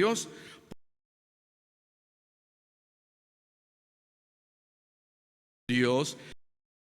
Dios. Dios,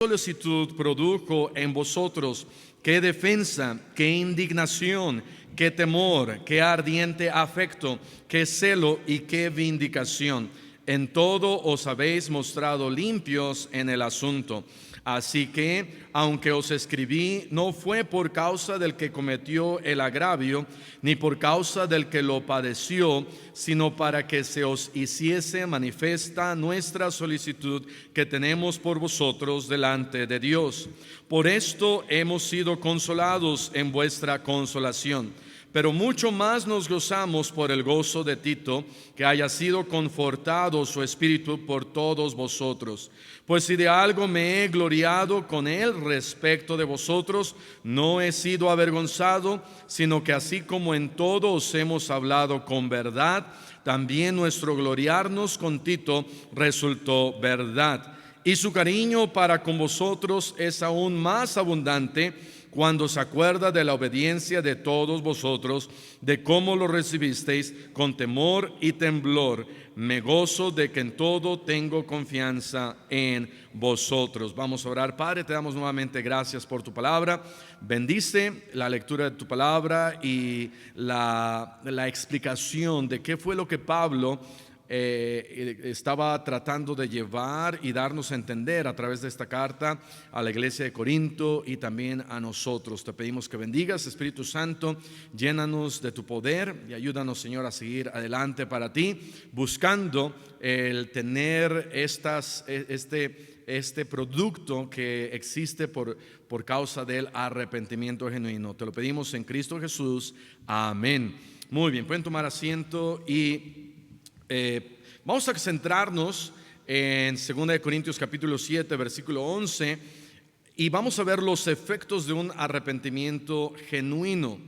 solicitud produjo en vosotros qué defensa, qué indignación, qué temor, qué ardiente afecto, qué celo y qué vindicación. En todo os habéis mostrado limpios en el asunto. Así que, aunque os escribí, no fue por causa del que cometió el agravio, ni por causa del que lo padeció, sino para que se os hiciese manifiesta nuestra solicitud que tenemos por vosotros delante de Dios. Por esto hemos sido consolados en vuestra consolación. Pero mucho más nos gozamos por el gozo de Tito, que haya sido confortado su espíritu por todos vosotros. Pues si de algo me he gloriado con él respecto de vosotros, no he sido avergonzado, sino que así como en todo os hemos hablado con verdad, también nuestro gloriarnos con Tito resultó verdad. Y su cariño para con vosotros es aún más abundante cuando se acuerda de la obediencia de todos vosotros, de cómo lo recibisteis con temor y temblor. Me gozo de que en todo tengo confianza en vosotros. Vamos a orar. Padre, te damos nuevamente gracias por tu palabra. Bendice la lectura de tu palabra y la explicación de qué fue lo que Pablo estaba tratando de llevar y darnos a entender a través de esta carta a la iglesia de Corinto y también a nosotros. Te pedimos que bendigas, Espíritu Santo, llénanos de tu poder y ayúdanos, Señor, a seguir adelante para ti, buscando el tener este producto que existe por causa del arrepentimiento genuino. Te lo pedimos en Cristo Jesús. Amén. Muy bien, pueden tomar asiento y vamos a centrarnos en 2 Corintios capítulo 7 versículo 11 y vamos a ver los efectos de un arrepentimiento genuino.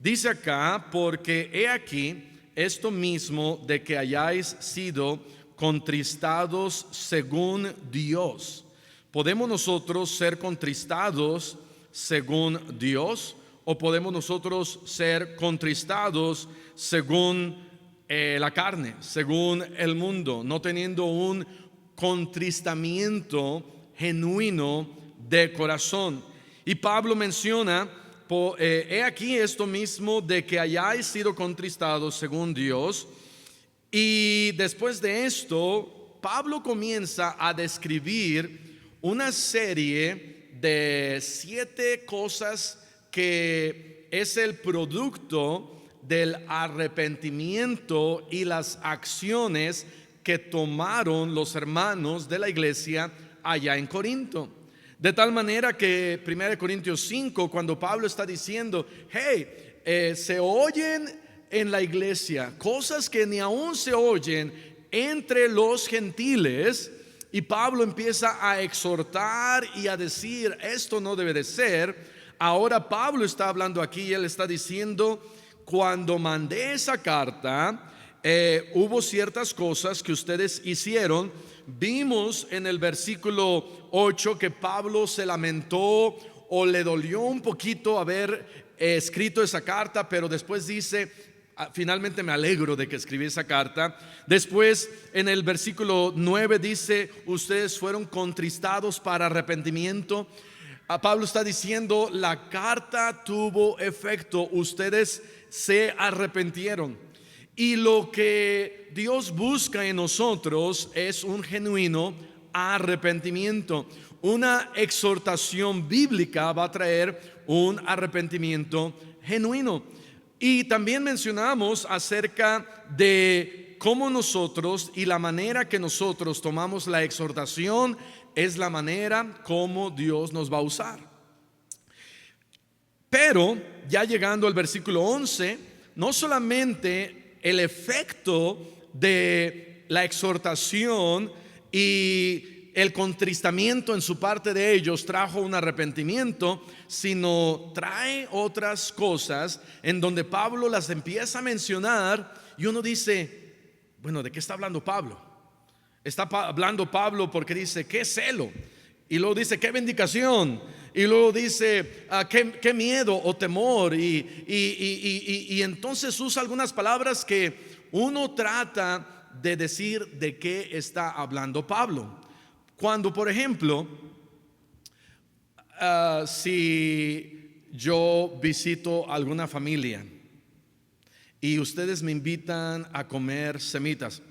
Dice acá: porque he aquí esto mismo de que hayáis sido contristados según Dios. ¿Podemos nosotros ser contristados según Dios o podemos nosotros ser contristados según la carne, según el mundo, no teniendo un contristamiento genuino de corazón? Y Pablo menciona: he aquí esto mismo de que hayáis sido contristados según Dios. Y después de esto, Pablo comienza a describir una serie de 7 cosas que es el producto del arrepentimiento y las acciones que tomaron los hermanos de la iglesia allá en Corinto. De tal manera que 1 Corintios 5, cuando Pablo está diciendo: hey, se oyen en la iglesia cosas que ni aún se oyen entre los gentiles, y Pablo empieza a exhortar y a decir: esto no debe de ser. Ahora Pablo está hablando aquí y él está diciendo: cuando mandé esa carta, hubo ciertas cosas que ustedes hicieron. Vimos en el versículo 8 que Pablo se lamentó o le dolió un poquito haber escrito esa carta, pero después dice: finalmente me alegro de que escribí esa carta. Después en el versículo 9 dice: ustedes fueron contristados para arrepentimiento. Pablo está diciendo: la carta tuvo efecto, ustedes se arrepintieron. Y lo que Dios busca en nosotros es un genuino arrepentimiento. Una exhortación bíblica va a traer un arrepentimiento genuino. Y también mencionamos acerca de cómo nosotros y la manera que nosotros tomamos la exhortación es la manera como Dios nos va a usar. Pero ya llegando al versículo 11, no solamente el efecto de la exhortación y el contristamiento en su parte de ellos trajo un arrepentimiento, sino trae otras cosas en donde Pablo las empieza a mencionar y uno dice: bueno, ¿de qué está hablando Pablo? Está hablando Pablo porque dice: qué celo, y luego dice: qué vindicación, y luego dice: qué miedo o temor, y entonces usa algunas palabras que uno trata de decir de qué está hablando Pablo. Cuando, por ejemplo, si yo visito alguna familia y ustedes me invitan a comer semitas,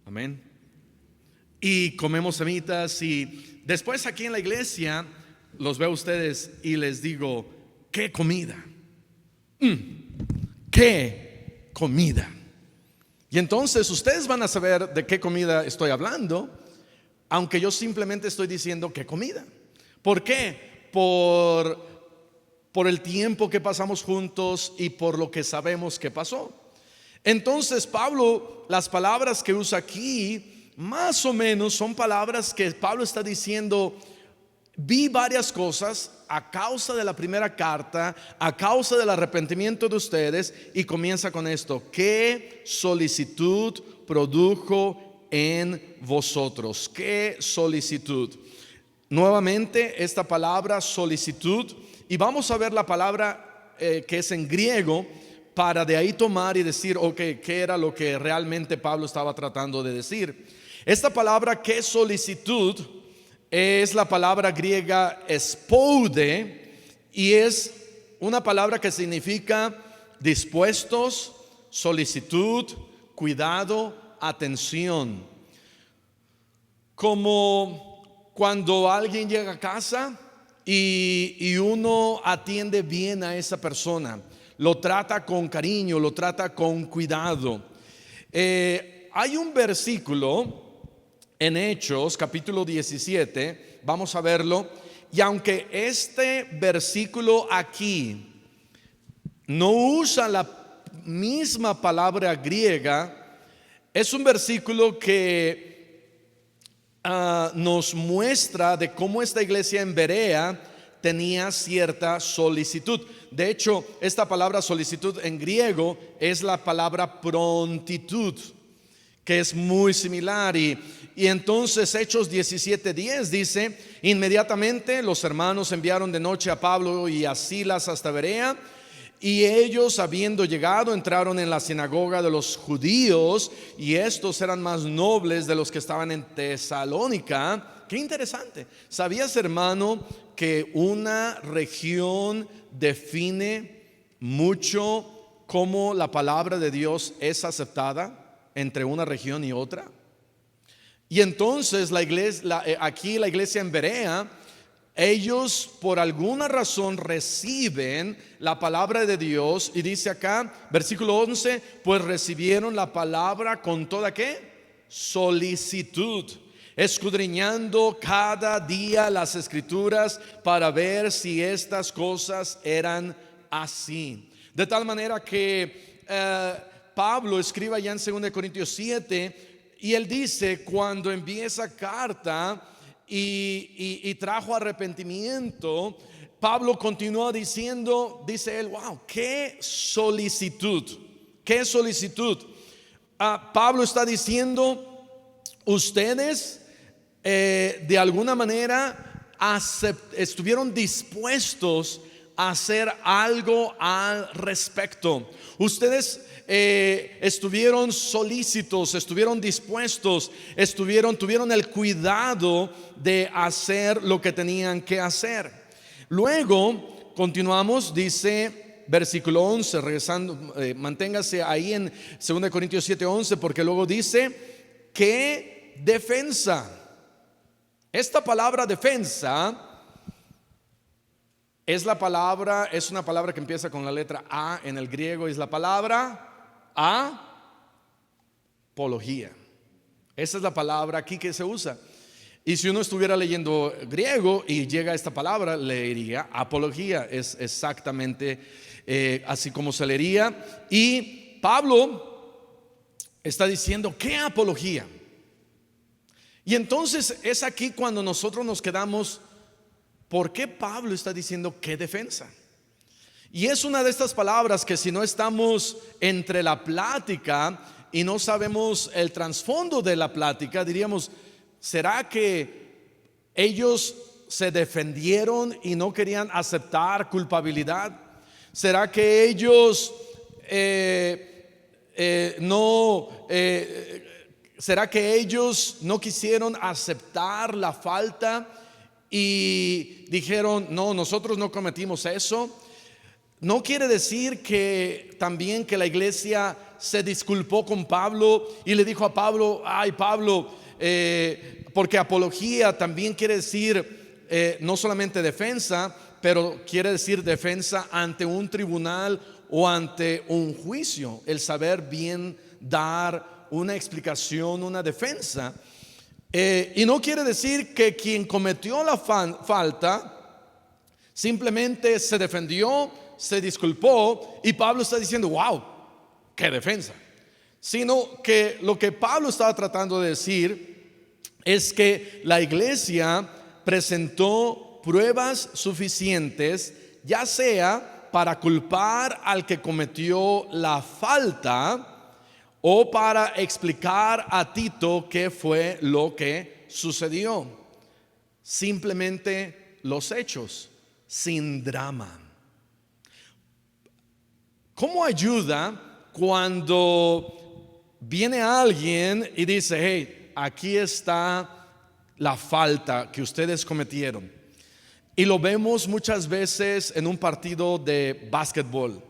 amén, y comemos semitas, y después aquí en la iglesia los veo a ustedes y les digo, ¿qué comida? ¿Qué comida? Y entonces ustedes van a saber de qué comida estoy hablando, aunque yo simplemente estoy diciendo qué comida. ¿Por qué? Por el tiempo que pasamos juntos y por lo que sabemos que pasó. Entonces Pablo, las palabras que usa aquí, más o menos son palabras que Pablo está diciendo: vi varias cosas a causa de la primera carta, a causa del arrepentimiento de ustedes, y comienza con esto: ¿qué solicitud produjo en vosotros? ¿Qué solicitud? Nuevamente esta palabra solicitud, y vamos a ver la palabra que es en griego, para de ahí tomar y decir, ok, ¿qué era lo que realmente Pablo estaba tratando de decir? Esta palabra, ¿qué solicitud?, es la palabra griega espoude, y es una palabra que significa dispuestos, solicitud, cuidado, atención. Como cuando alguien llega a casa y uno atiende bien a esa persona, lo trata con cariño, lo trata con cuidado. Hay un versículo en Hechos capítulo 17, vamos a verlo, y aunque este versículo aquí no usa la misma palabra griega, es un versículo que nos muestra de cómo esta iglesia en Berea tenía cierta solicitud. De hecho, esta palabra solicitud en griego es la palabra prontitud, que es muy similar. Y entonces Hechos 17:10 dice: inmediatamente los hermanos enviaron de noche a Pablo y a Silas hasta Berea, y ellos, habiendo llegado, entraron en la sinagoga de los judíos, y estos eran más nobles de los que estaban en Tesalónica. Qué interesante. ¿Sabías, hermano, que una región define mucho cómo la palabra de Dios es aceptada entre una región y otra? Y entonces la iglesia, aquí la iglesia en Berea, ellos por alguna razón reciben la palabra de Dios, y dice acá, versículo 11, pues recibieron la palabra con toda ¿qué? Solicitud, escudriñando cada día las escrituras para ver si estas cosas eran así. De tal manera que Pablo escribe ya en 2 Corintios 7, y él dice, cuando envía esa carta y trajo arrepentimiento, Pablo continúa diciendo, dice él, wow, qué solicitud, qué solicitud. Pablo está diciendo, ustedes de alguna manera estuvieron dispuestos a hacer algo al respecto. Ustedes estuvieron solícitos, estuvieron dispuestos, tuvieron el cuidado de hacer lo que tenían que hacer. Luego continuamos, dice versículo 11, regresando, manténgase ahí en 2 Corintios 7:11, porque luego dice, ¿qué defensa? Esta palabra defensa es una palabra que empieza con la letra A en el griego, es la palabra apología. Esa es la palabra aquí que se usa. Y si uno estuviera leyendo griego y llega a esta palabra, leería apología. Es exactamente así como se leería. Y Pablo está diciendo, ¿qué apología? Y entonces es aquí cuando nosotros nos quedamos, ¿por qué Pablo está diciendo qué defensa? Y es una de estas palabras que si no estamos entre la plática y no sabemos el trasfondo de la plática, diríamos, ¿será que ellos se defendieron y no querían aceptar culpabilidad? ¿Será que ellos ¿Será que ellos no quisieron aceptar la falta y dijeron, no, nosotros no cometimos eso? No quiere decir que también que la iglesia se disculpó con Pablo y le dijo a Pablo, ay Pablo, porque apología también quiere decir no solamente defensa, pero quiere decir defensa ante un tribunal o ante un juicio, el saber bien dar una explicación, una defensa. Y no quiere decir que quien cometió la falta simplemente se defendió, se disculpó y Pablo está diciendo, wow, qué defensa. Sino que lo que Pablo estaba tratando de decir es que la iglesia presentó pruebas suficientes, ya sea para culpar al que cometió la falta o para explicar a Tito qué fue lo que sucedió. Simplemente los hechos, sin drama. ¿Cómo ayuda cuando viene alguien y dice, hey, aquí está la falta que ustedes cometieron? Y lo vemos muchas veces en un partido de básquetbol.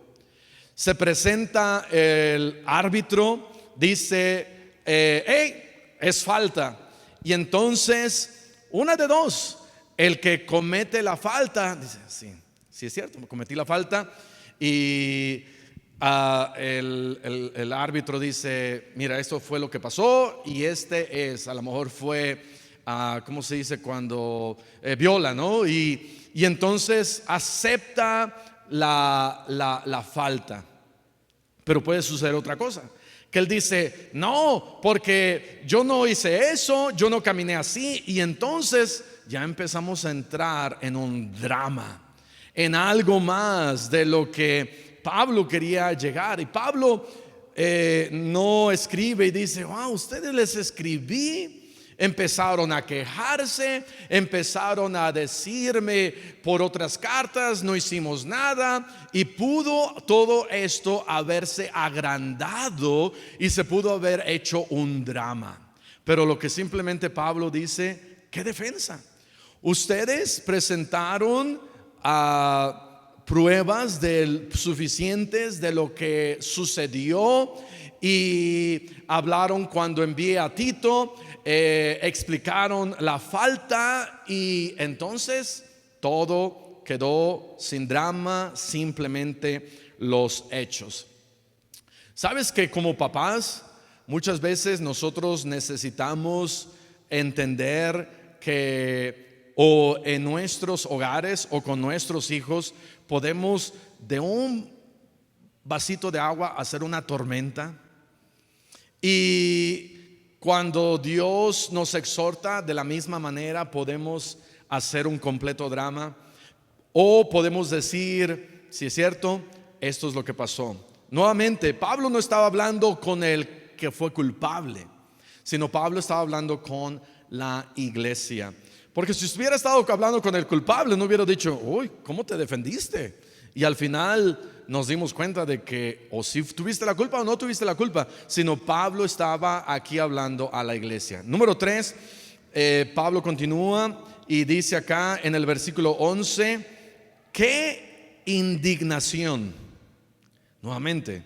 Se presenta el árbitro, dice, hey, es falta. Y entonces, una de dos, el que comete la falta, dice, sí es cierto, cometí la falta. Y el árbitro dice, mira, esto fue lo que pasó y a lo mejor fue, ¿cómo se dice? Cuando viola, ¿no? Y entonces acepta la falta. Pero puede suceder otra cosa, que él dice, no, porque yo no hice eso, yo no caminé así. Y entonces ya empezamos a entrar en un drama, en algo más de lo que Pablo quería llegar. Y Pablo no escribe y dice, wow, ustedes les escribí. Empezaron a quejarse, empezaron a decirme por otras cartas, no hicimos nada. Y pudo todo esto haberse agrandado y se pudo haber hecho un drama. Pero lo que simplemente Pablo dice, ¿qué defensa? Ustedes presentaron pruebas suficientes de lo que sucedió y hablaron cuando envié a Tito, explicaron la falta y entonces todo quedó sin drama, simplemente los hechos. ¿Sabes que como papás muchas veces nosotros necesitamos entender que o en nuestros hogares o con nuestros hijos podemos de un vasito de agua hacer una tormenta? Y cuando Dios nos exhorta, de la misma manera podemos hacer un completo drama, o podemos decir, si es cierto, esto es lo que pasó. Nuevamente, Pablo no estaba hablando con el que fue culpable, sino Pablo estaba hablando con la iglesia. Porque si hubiera estado hablando con el culpable, no hubiera dicho, uy, ¿cómo te defendiste? Y al final nos dimos cuenta de que o si tuviste la culpa o no tuviste la culpa, sino Pablo estaba aquí hablando a la iglesia. Número 3, Pablo continúa y dice acá en el versículo 11, qué indignación. Nuevamente,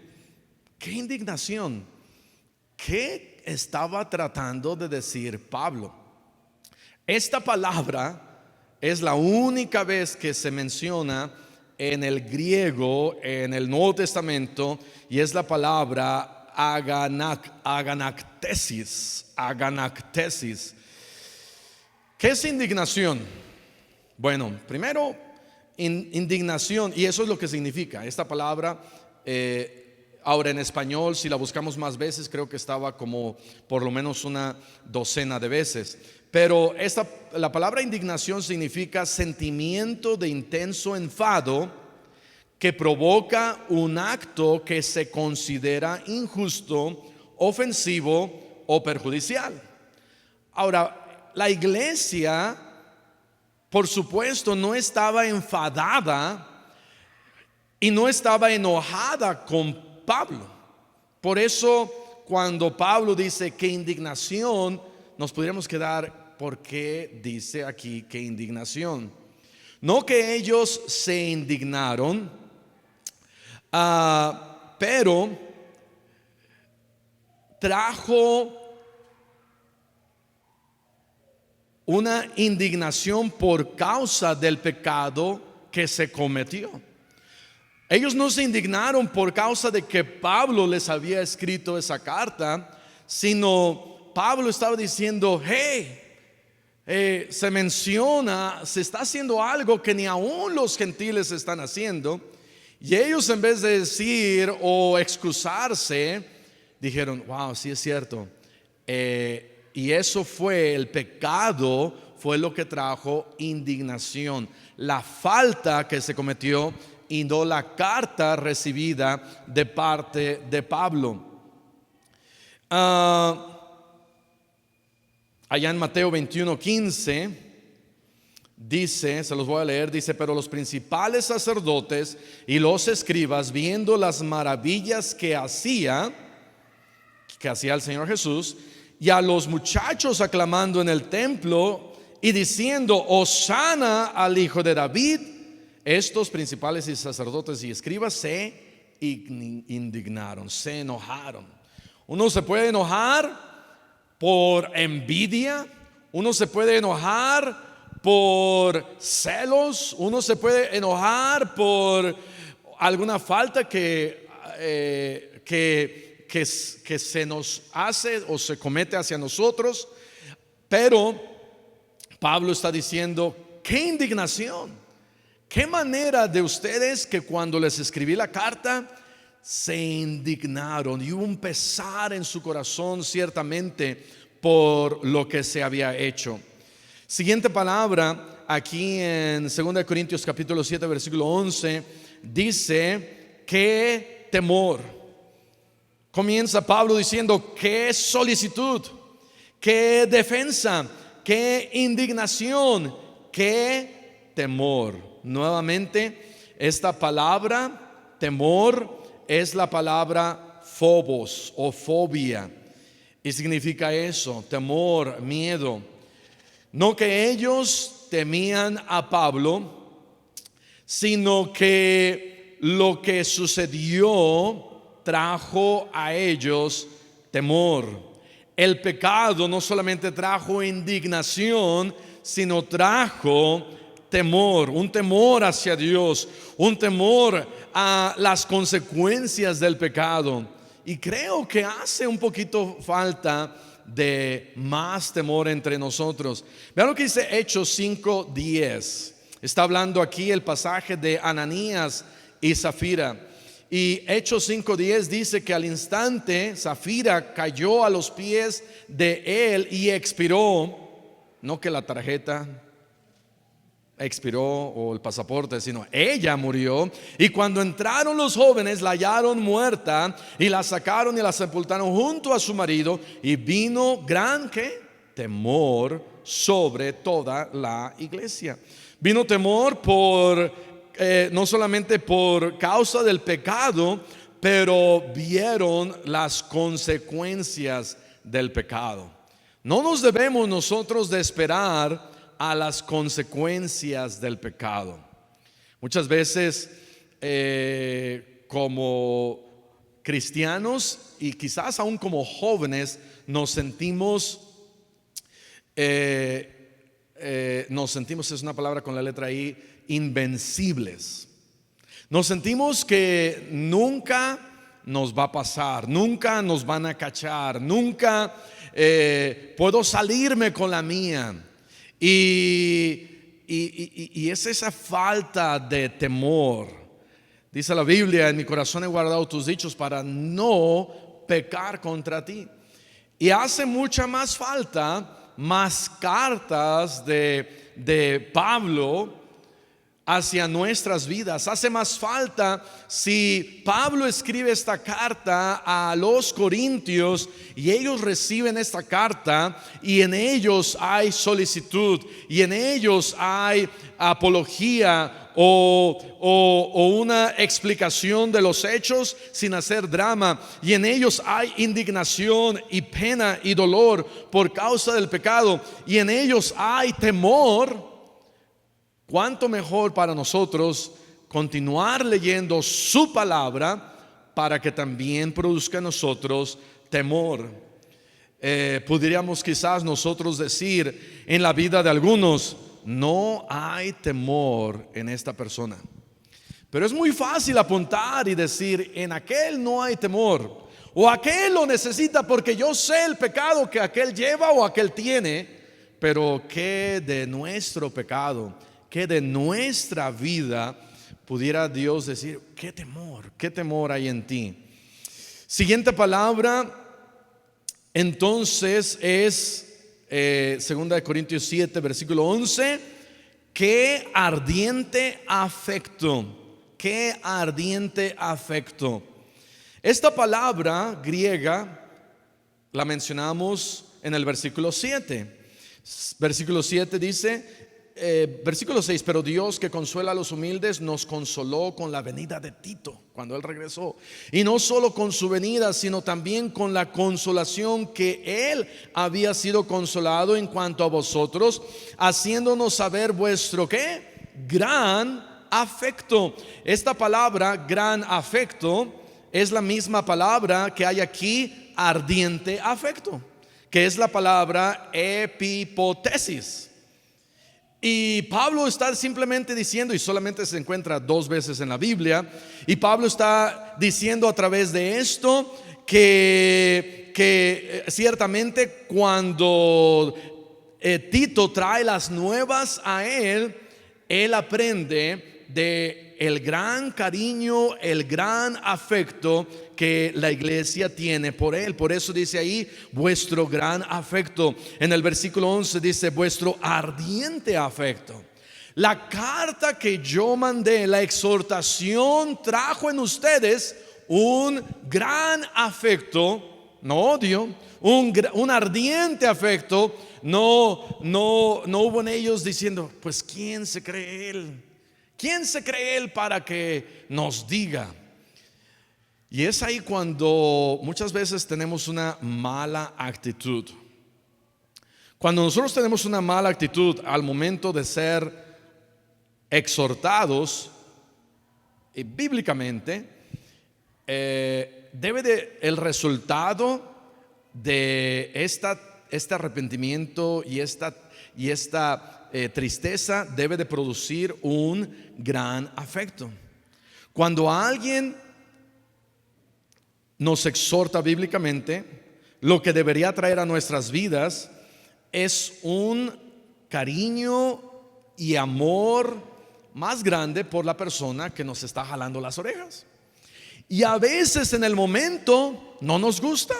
qué indignación. ¿Qué estaba tratando de decir Pablo? Esta palabra es la única vez que se menciona en el griego, en el Nuevo Testamento, y es la palabra aganactesis. ¿Qué es indignación? Bueno, primero, indignación, y eso es lo que significa esta palabra. Ahora en español, si la buscamos más veces, creo que estaba como por lo menos una docena de veces. Pero la palabra indignación significa sentimiento de intenso enfado que provoca un acto que se considera injusto, ofensivo o perjudicial. Ahora, la iglesia, por supuesto, no estaba enfadada y no estaba enojada con Pablo. Por eso cuando Pablo dice qué indignación, nos podríamos quedar, ¿por qué dice aquí qué indignación? No que ellos se indignaron, pero trajo una indignación por causa del pecado que se cometió. Ellos no se indignaron por causa de que Pablo les había escrito esa carta, sino Pablo estaba diciendo, hey, se está haciendo algo que ni aún los gentiles están haciendo. Y ellos, en vez de decir o excusarse, dijeron, wow, sí es cierto. Y eso fue el pecado, fue lo que trajo indignación, la falta que se cometió y no la carta recibida de parte de Pablo. Allá en Mateo 21:15 dice, se los voy a leer, dice: pero los principales sacerdotes y los escribas, viendo las maravillas que hacía el Señor Jesús, y a los muchachos aclamando en el templo y diciendo, Hosana al Hijo de David, estos principales y sacerdotes y escribas se indignaron, se enojaron. Uno se puede enojar por envidia, uno se puede enojar por celos, uno se puede enojar por alguna falta que se nos hace o se comete hacia nosotros. Pero Pablo está diciendo, qué indignación, qué manera de ustedes que cuando les escribí la carta se indignaron y hubo un pesar en su corazón ciertamente por lo que se había hecho. Siguiente palabra aquí en 2 Corintios capítulo 7 versículo 11 dice, qué temor. Comienza Pablo diciendo, qué solicitud, qué defensa, qué indignación, qué temor. Nuevamente, esta palabra temor es la palabra phobos o fobia, y significa eso, temor, miedo. No que ellos temían a Pablo, sino que lo que sucedió trajo a ellos temor. El pecado no solamente trajo indignación, sino trajo temor, un temor hacia Dios, un temor a las consecuencias del pecado. Y creo que hace un poquito falta de más temor entre nosotros. Vean lo que dice Hechos 5:10. Está hablando aquí el pasaje de Ananías y Zafira. Y Hechos 5:10 dice que al instante Zafira cayó a los pies de él y expiró. No que la tarjeta expiró o el pasaporte, sino ella murió. Y cuando entraron los jóvenes la hallaron muerta y la sacaron y la sepultaron junto a su marido, y vino gran ¿qué? Temor sobre toda la iglesia. Vino temor por no solamente por causa del pecado, pero vieron las consecuencias del pecado. No nos debemos nosotros de esperar a las consecuencias del pecado. Muchas veces como cristianos y quizás aún como jóvenes nos sentimos, es una palabra con la letra I, invencibles. Nos sentimos que nunca nos va a pasar, nunca nos van a cachar, nunca puedo salirme con la mía. Y es esa falta de temor. Dice la Biblia, en mi corazón he guardado tus dichos para no pecar contra ti. Y hace mucha más falta más cartas de Pablo hacia nuestras vidas. Hace más falta si Pablo escribe esta carta a los corintios y ellos reciben esta carta y en ellos hay solicitud y en ellos hay apología o una explicación de los hechos sin hacer drama, y en ellos hay indignación y pena y dolor por causa del pecado, y en ellos hay temor, cuánto mejor para nosotros continuar leyendo su palabra para que también produzca en nosotros temor. Podríamos quizás nosotros decir en la vida de algunos: no hay temor en esta persona. Pero es muy fácil apuntar y decir: en aquel no hay temor, o aquel lo necesita porque yo sé el pecado que aquel lleva o aquel tiene. Pero ¿qué de nuestro pecado? ¿Qué de nuestra vida? Pudiera Dios decir: qué temor hay en ti. Siguiente palabra entonces es 2 Corintios 7 versículo 11. Qué ardiente afecto, qué ardiente afecto. Esta palabra griega la mencionamos en el versículo 7. Versículo 7 dice, versículo 6: pero Dios, que consuela a los humildes, nos consoló con la venida de Tito, cuando él regresó, y no solo con su venida, sino también con la consolación que él había sido consolado en cuanto a vosotros, haciéndonos saber vuestro ¿qué? Gran afecto. Esta palabra gran afecto es la misma palabra que hay aquí, ardiente afecto, que es la palabra epipotesis. Y Pablo está simplemente diciendo, y solamente se encuentra 2 veces en la Biblia, y Pablo está diciendo a través de esto que ciertamente cuando Tito trae las nuevas a él aprende de el gran cariño, el gran afecto que la iglesia tiene por él. Por eso dice ahí vuestro gran afecto. En el versículo 11 dice vuestro ardiente afecto. La carta que yo mandé, la exhortación, trajo en ustedes un gran afecto, no odio, un ardiente afecto. No hubo en ellos diciendo: pues ¿quién se cree él? ¿Quién se cree él para que nos diga? Y es ahí cuando muchas veces tenemos una mala actitud. Cuando nosotros tenemos una mala actitud al momento de ser exhortados bíblicamente, el resultado de este arrepentimiento y esta tristeza debe de producir un gran afecto. Cuando alguien nos exhorta bíblicamente, lo que debería traer a nuestras vidas es un cariño y amor más grande por la persona que nos está jalando las orejas. Y a veces en el momento no nos gusta,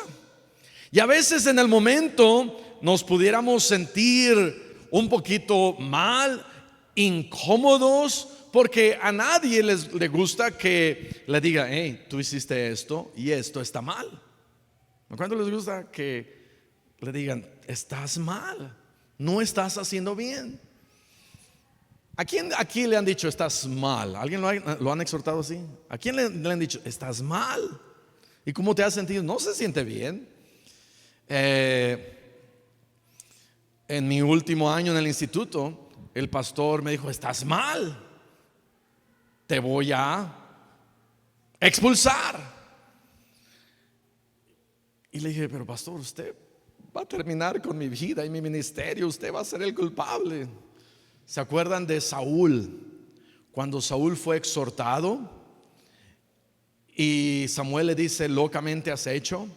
y a veces en el momento nos pudiéramos sentir un poquito mal, incómodos, porque a nadie le gusta que le diga: hey, tú hiciste esto y esto está mal. ¿A cuánto les gusta que le digan: estás mal, no estás haciendo bien? ¿A quién aquí le han dicho estás mal? ¿Alguien lo han exhortado así? ¿A quién le han dicho estás mal? ¿Y cómo te has sentido? No se siente bien. En mi último año en el instituto, el pastor me dijo: estás mal, te voy a expulsar. Y le dije: pero pastor, usted va a terminar con mi vida y mi ministerio, usted va a ser el culpable. ¿Se acuerdan de Saúl? Cuando Saúl fue exhortado y Samuel le dice: locamente has hecho.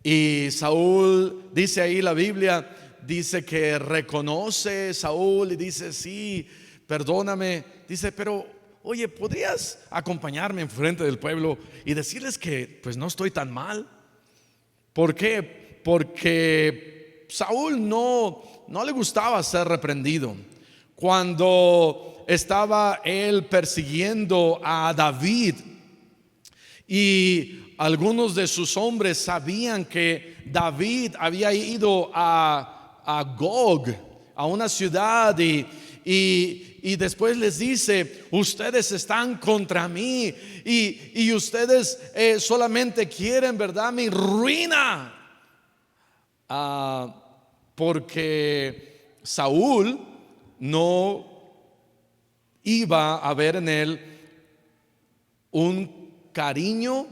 Y Saúl dice ahí, la Biblia dice que reconoce Saúl y dice: sí, perdóname. Dice: pero oye, ¿podrías acompañarme en frente del pueblo y decirles que pues no estoy tan mal? ¿Por qué? Porque Saúl no le gustaba ser reprendido. Cuando estaba él persiguiendo a David y algunos de sus hombres sabían que David había ido a Gog, a una ciudad, y y después les dice: ustedes están contra mí y ustedes solamente quieren, ¿verdad?, mi ruina. Porque Saúl no iba a ver en él un cariño,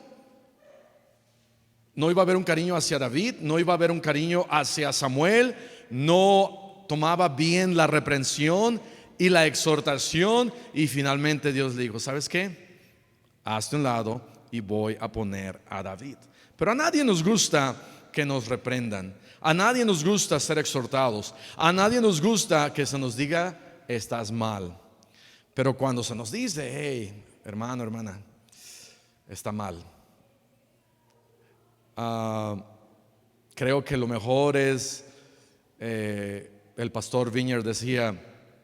no iba a haber un cariño hacia David, no iba a haber un cariño hacia Samuel, no tomaba bien la reprensión y la exhortación, y finalmente Dios le dijo: ¿sabes qué? Hazte un lado y voy a poner a David. Pero a nadie nos gusta que nos reprendan, a nadie nos gusta ser exhortados, a nadie nos gusta que se nos diga: estás mal. Pero cuando se nos dice: hey, hermano, hermana, está mal, creo que lo mejor es, el pastor Viñer decía: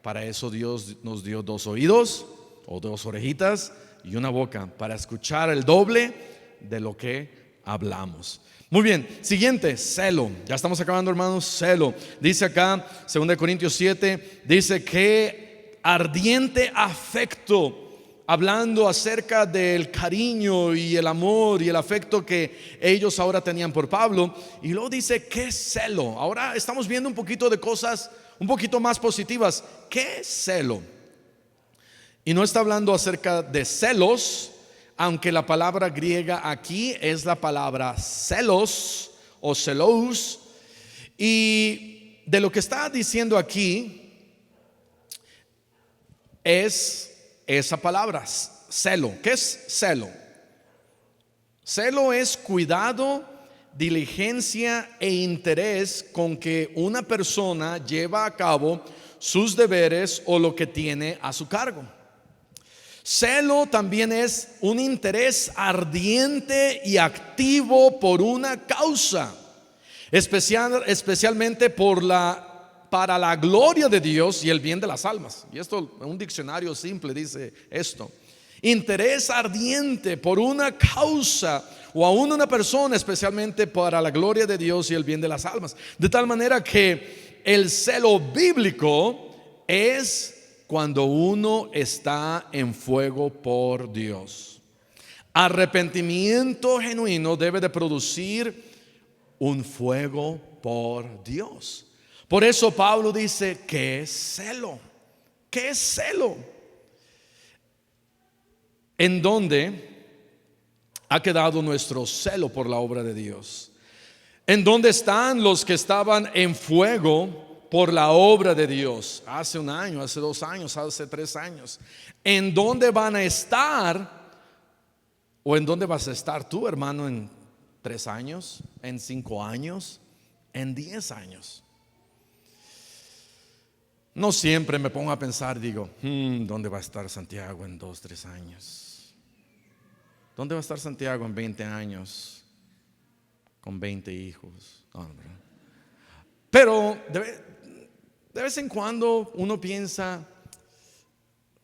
para eso Dios nos dio 2 oídos o 2 orejitas y una boca, para escuchar el doble de lo que hablamos. Muy bien, siguiente, celo. Ya estamos acabando, hermanos. Celo. Dice acá, 2 Corintios 7, dice que ardiente afecto, hablando acerca del cariño y el amor y el afecto que ellos ahora tenían por Pablo. Y luego dice: ¿qué celo? Ahora estamos viendo un poquito de cosas un poquito más positivas. ¿Qué celo? Y no está hablando acerca de celos, aunque la palabra griega aquí es la palabra celos o celos. Y de lo que está diciendo aquí es esa palabra, celo. ¿Qué es celo? Celo es cuidado, diligencia e interés con que una persona lleva a cabo sus deberes o lo que tiene a su cargo. Celo también es un interés ardiente y activo por una causa, especialmente para la gloria de Dios y el bien de las almas. Y esto, un diccionario simple dice esto: interés ardiente por una causa o aún una persona, especialmente para la gloria de Dios y el bien de las almas. De tal manera que el celo bíblico es cuando uno está en fuego por Dios. Arrepentimiento genuino debe de producir un fuego por Dios. Por eso Pablo dice: ¿qué es celo? ¿Qué es celo? ¿En dónde ha quedado nuestro celo por la obra de Dios? ¿En dónde están los que estaban en fuego por la obra de Dios hace 1 año, hace 2 años, hace 3 años? ¿En dónde van a estar? ¿O en dónde vas a estar tú, hermano, en 3 años, en 5 años, en 10 años? No siempre me pongo a pensar, digo: ¿dónde va a estar Santiago en 2, 3 años? ¿Dónde va a estar Santiago en 20 años? Con 20 hijos. No, pero de vez en cuando uno piensa: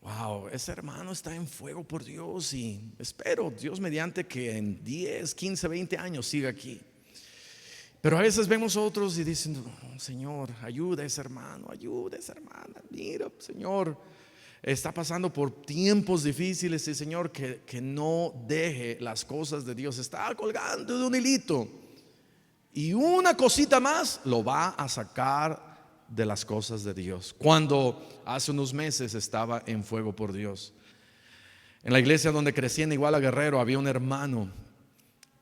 wow, ese hermano está en fuego por Dios, y espero, Dios mediante, que en 10, 15, 20 años siga aquí. Pero a veces vemos otros y dicen: Señor, ayuda a ese hermano, ayuda a esa hermana. Mira, Señor, está pasando por tiempos difíciles, y Señor, que no deje las cosas de Dios. Está colgando de un hilito, y una cosita más lo va a sacar de las cosas de Dios. Cuando hace unos meses estaba en fuego por Dios, en la iglesia donde crecí en Iguala Guerrero, había un hermano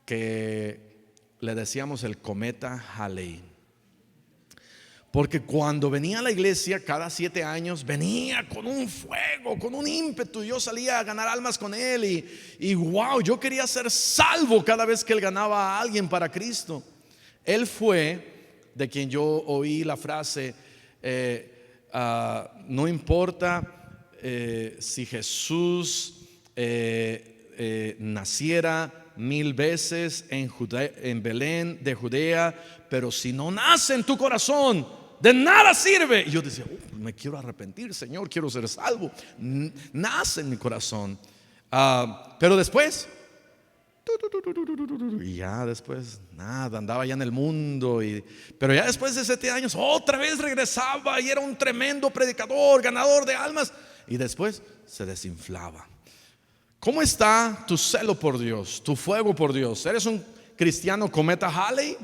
que le decíamos el cometa Halley, porque cuando venía a la iglesia cada 7 años venía con un fuego, con un ímpetu. Yo salía a ganar almas con él, y wow, yo quería ser salvo cada vez que él ganaba a alguien para Cristo. Él fue de quien yo oí la frase: no importa si Jesús naciera 1000 veces en Belén de Judea, pero si no nace en tu corazón, de nada sirve. Y yo decía: me quiero arrepentir, Señor, quiero ser salvo. Nace en mi corazón. Pero después Y ya después, nada, andaba ya en el mundo. Pero ya después de 7 años, otra vez regresaba y era un tremendo predicador, ganador de almas. Y después se desinflaba. ¿Cómo está tu celo por Dios, tu fuego por Dios? ¿Eres un cristiano cometa Halley?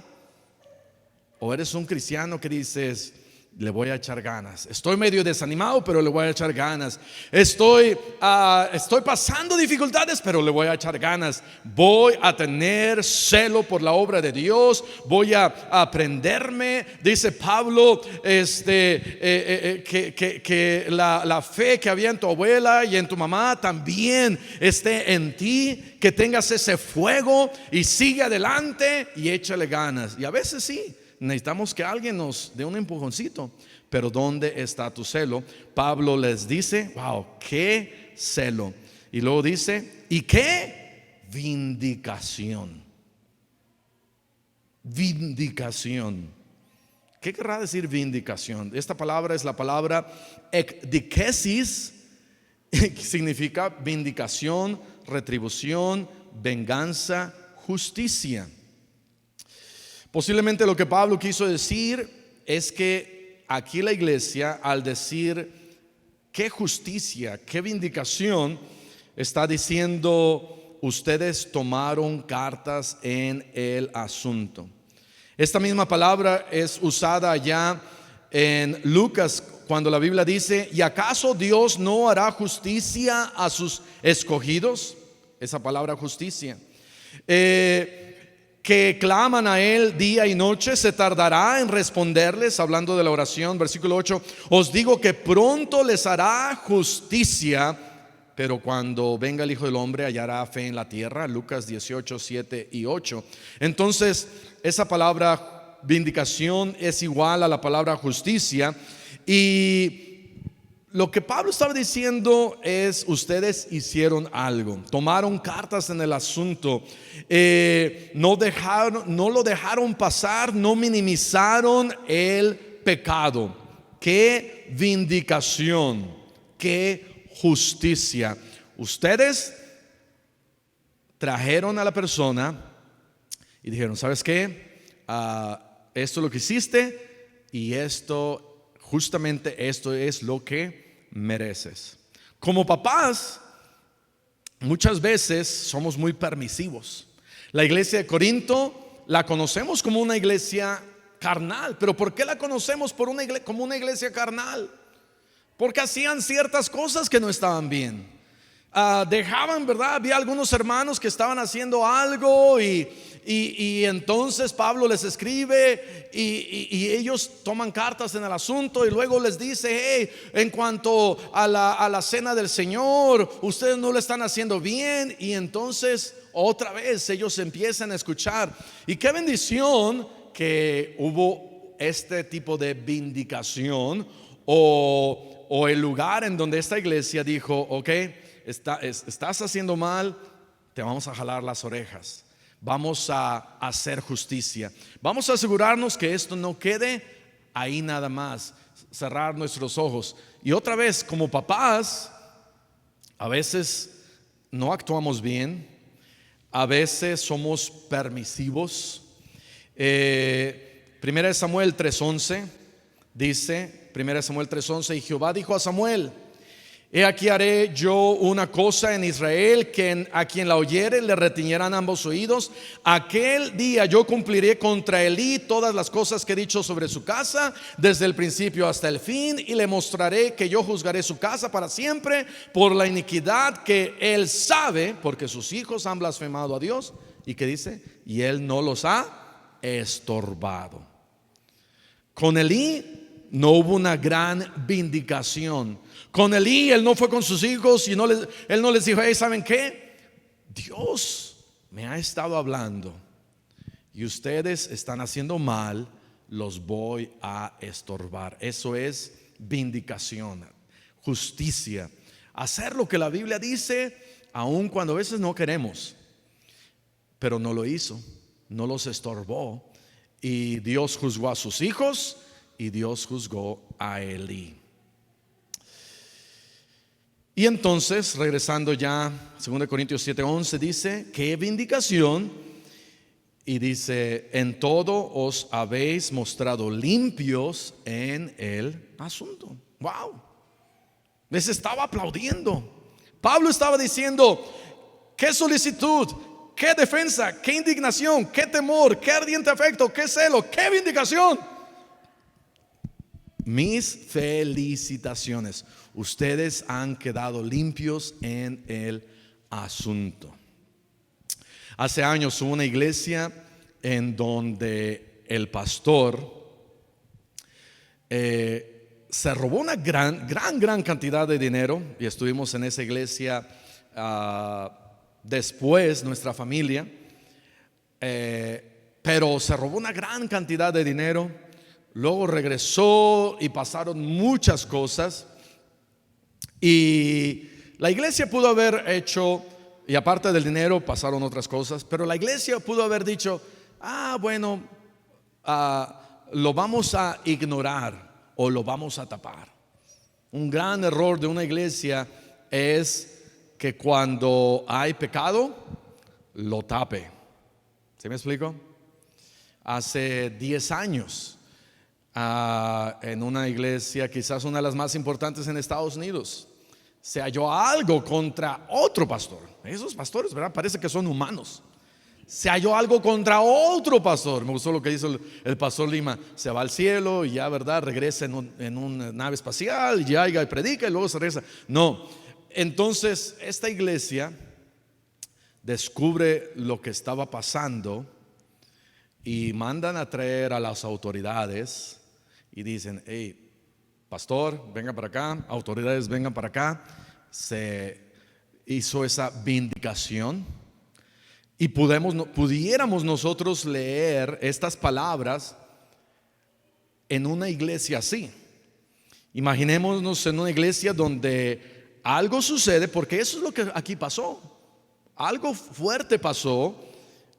¿O eres un cristiano que dices, le voy a echar ganas? Estoy medio desanimado, pero le voy a echar ganas. Estoy pasando dificultades, pero le voy a echar ganas. Voy a tener celo por la obra de Dios. Voy a aprenderme. Dice Pablo, que la fe que había en tu abuela y en tu mamá también esté en ti. Que tengas ese fuego y sigue adelante y échale ganas. Y a veces sí, necesitamos que alguien nos dé un empujoncito. Pero ¿dónde está tu celo? Pablo les dice, wow, qué celo. Y luego dice, ¿y qué? Vindicación. Vindicación. ¿Qué querrá decir vindicación? Esta palabra es la palabra ekdikesis, que significa vindicación, retribución, venganza, justicia. Posiblemente lo que Pablo quiso decir es que aquí la iglesia, al decir qué justicia, qué vindicación, está diciendo, ustedes tomaron cartas en el asunto. Esta misma palabra es usada allá en Lucas cuando la Biblia dice, ¿y acaso Dios no hará justicia a sus escogidos? Esa palabra justicia. Que claman a Él día y noche, ¿se tardará en responderles? Hablando de la oración, versículo 8, os digo que pronto les hará justicia, pero cuando venga el Hijo del Hombre hallará fe en la tierra. Lucas 18, 7 y 8. Entonces, esa palabra vindicación es igual a la palabra justicia. Y lo que Pablo estaba diciendo es, ustedes hicieron algo, tomaron cartas en el asunto, no lo dejaron pasar, no minimizaron el pecado. Qué vindicación, qué justicia. Ustedes trajeron a la persona y dijeron, ¿sabes qué? Esto es lo que hiciste y justamente esto es lo que mereces. Como papás, muchas veces somos muy permisivos. La iglesia de Corinto la conocemos como una iglesia carnal. ¿Pero por qué la conocemos como una iglesia carnal? Porque hacían ciertas cosas que no estaban bien. Dejaban, ¿verdad? Había algunos hermanos que estaban haciendo algo y entonces Pablo les escribe y ellos toman cartas en el asunto y luego les dice, hey, en cuanto a la cena del Señor, ustedes no lo están haciendo bien. Y entonces otra vez ellos empiezan a escuchar. Y qué bendición que hubo este tipo de vindicación o el lugar en donde esta iglesia dijo, ok, estás haciendo mal, te vamos a jalar las orejas, vamos a hacer justicia, vamos a asegurarnos que esto no quede ahí nada más, cerrar nuestros ojos. Y otra vez, como papás, a veces no actuamos bien, a veces somos permisivos. Primera de Samuel 3:11 dice, Primera de Samuel 3:11, y Jehová dijo a Samuel, he aquí haré yo una cosa en Israel, que a quien la oyere le retiñerán ambos oídos. Aquel día yo cumpliré contra Elí todas las cosas que he dicho sobre su casa, desde el principio hasta el fin, y le mostraré que yo juzgaré su casa para siempre por la iniquidad que él sabe, porque sus hijos han blasfemado a Dios. ¿Y qué dice? Y él no los ha estorbado. Con Elí no hubo una gran vindicación. Con Elí, él no fue con sus hijos y él no les dijo, hey, ¿saben qué? Dios me ha estado hablando y ustedes están haciendo mal, los voy a estorbar. Eso es vindicación, justicia. Hacer lo que la Biblia dice, aun cuando a veces no queremos. Pero no lo hizo, no los estorbó. Y Dios juzgó a sus hijos y Dios juzgó a Elí. Y entonces, regresando ya, 2 Corintios 7:11 dice, qué vindicación. Y dice, en todo os habéis mostrado limpios en el asunto. Wow. Les estaba aplaudiendo. Pablo estaba diciendo, qué solicitud, qué defensa, qué indignación, qué temor, qué ardiente afecto, qué celo, qué vindicación. Mis felicitaciones. Ustedes han quedado limpios en el asunto. Hace años hubo una iglesia en donde el pastor se robó una gran cantidad de dinero, y estuvimos en esa iglesia después, nuestra familia, pero se robó una gran cantidad de dinero. Luego regresó y pasaron muchas cosas, y la iglesia pudo haber hecho, y aparte del dinero pasaron otras cosas, pero la iglesia pudo haber dicho, bueno, lo vamos a ignorar o lo vamos a tapar. Un gran error de una iglesia es que cuando hay pecado, lo tape. ¿Sí me explico? Hace 10 años, en una iglesia, quizás una de las más importantes en Estados Unidos, se halló algo contra otro pastor. Esos pastores, ¿verdad? Parece que son humanos. Se halló algo contra otro pastor. Me gustó lo que hizo el pastor Lima. Se va al cielo y ya, ¿verdad? Regresa en una nave espacial, y ya y predica y luego se regresa. No. Entonces, esta iglesia descubre lo que estaba pasando y mandan a traer a las autoridades y dicen, hey, pastor, venga para acá, autoridades, vengan para acá. Se hizo esa vindicación y pudiéramos nosotros leer estas palabras en una iglesia así. Imaginémonos en una iglesia donde algo sucede, porque eso es lo que aquí pasó. Algo fuerte pasó,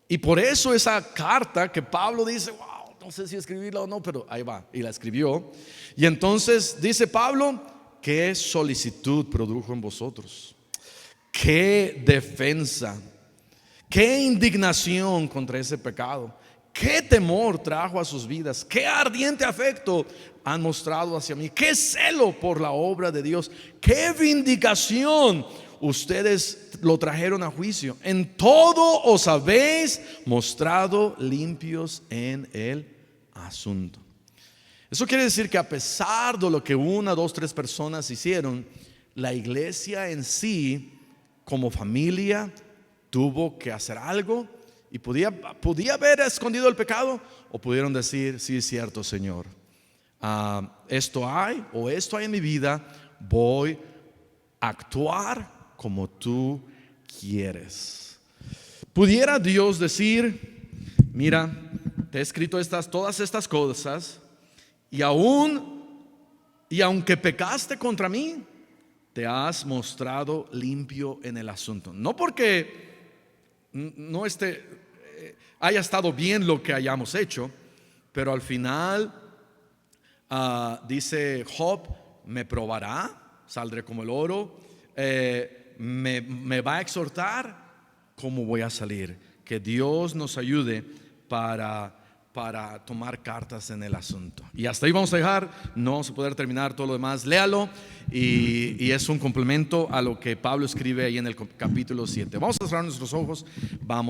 y por eso esa carta que Pablo dice, wow, no sé si escribirla o no, pero ahí va, y la escribió. Y entonces dice Pablo, qué solicitud produjo en vosotros, qué defensa, qué indignación contra ese pecado, qué temor trajo a sus vidas, qué ardiente afecto han mostrado hacia mí, qué celo por la obra de Dios, qué vindicación. Ustedes lo trajeron a juicio. En todo os habéis mostrado limpios en el asunto. Eso quiere decir que a pesar de lo que 1, 2, 3 personas hicieron, la iglesia en sí, como familia, tuvo que hacer algo, y podía haber escondido el pecado, o pudieron decir, sí, es cierto, Señor, esto hay en mi vida, voy a actuar como tú quieres. Pudiera Dios decir, mira, te he escrito todas estas cosas, y aunque pecaste contra mí, te has mostrado limpio en el asunto. No porque no haya estado bien lo que hayamos hecho, pero al final dice Job, me probará, saldré como el oro, me va a exhortar cómo voy a salir. Que Dios nos ayude para tomar cartas en el asunto. Y hasta ahí vamos a dejar. No vamos a poder terminar todo lo demás. Léalo, y es un complemento a lo que Pablo escribe ahí en el capítulo 7. Vamos a cerrar nuestros ojos. Vamos